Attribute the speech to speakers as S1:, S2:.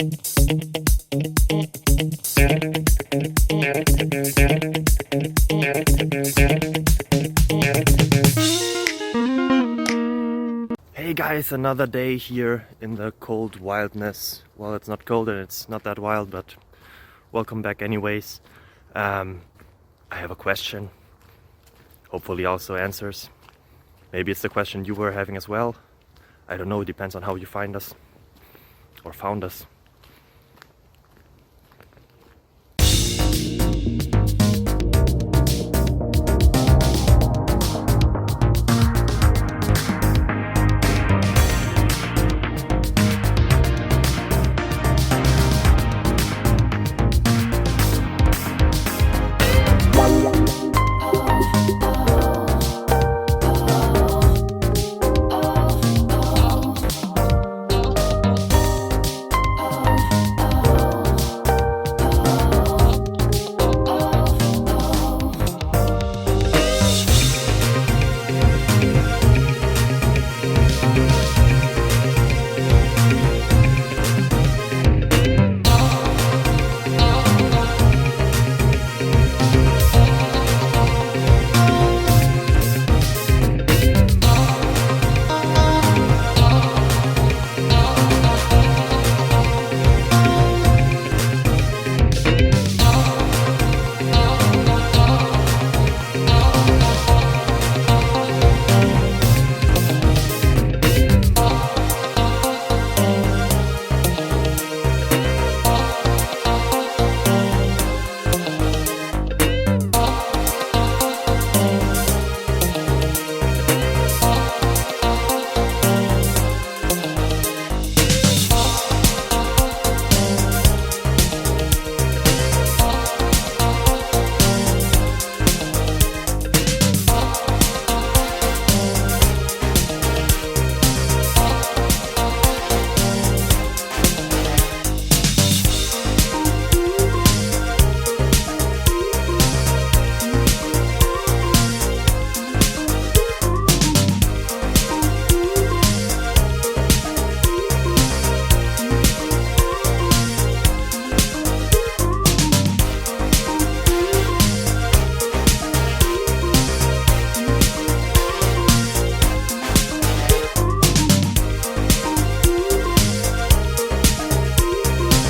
S1: Hey guys, another day here in the cold wildness. Well, it's not cold and it's not that wild, but welcome back anyways. I have a question, hopefully also answers. Maybe it's the question you were having as well. I don't know, it depends on how you find us or found us.